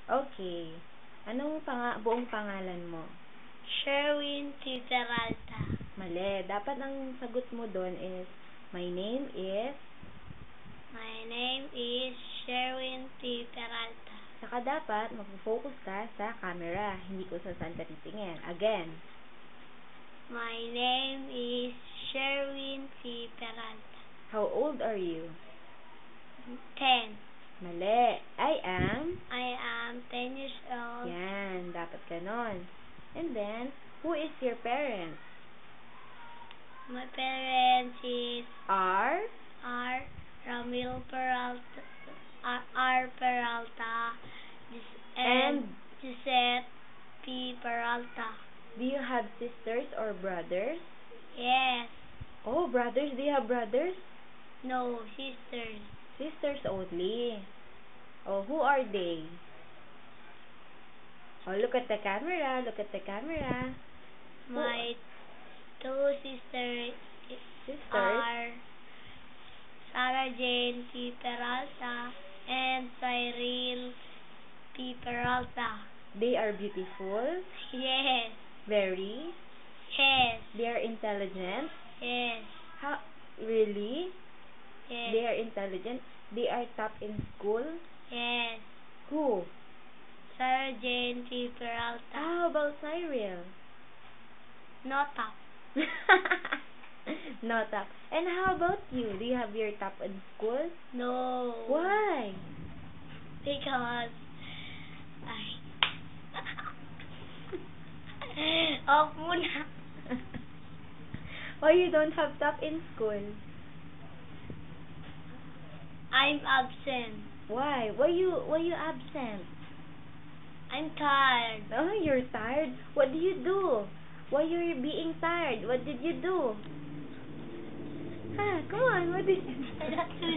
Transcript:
Okay. Anong buong pangalan mo? Sherwin T. Peralta. Mali. Dapat ang sagot mo doon is, my name is... My name is Sherwin T. Peralta. Saka dapat, mag-focus ka sa camera. Hindi ko sa saan ka titingin. Again. My name is Sherwin T. Peralta. How old are you? 10. Mali. I am 10 years old. Yan. Dapat ganon. And then, who is your parents? My parents Are? are Ramil Peralta, R. Peralta, and Gisette P. Peralta. Do you have sisters or brothers? Yes. Oh, brothers. Do you have brothers? No, sisters. Sisters only. Oh, who are they? Oh, look at the camera. Look at the camera. My two sisters are Sarah Jane P. Peralta and Cyril P. Peralta. They are beautiful. Yes. Very. Yes. They are intelligent. Yes. How? Really? Yes. They are intelligent. They are top in school. Yes. Who? Sarah Jane P. Peralta. How about Cyril? No top. No top. And how about you? Do you have your top in school? No. Why? Because off muna. Why you don't have top in school? I'm absent. Why? Why you absent? I'm tired. Oh, you're tired? What do you do? Why you're being tired? What did you do? Come on, what did you do?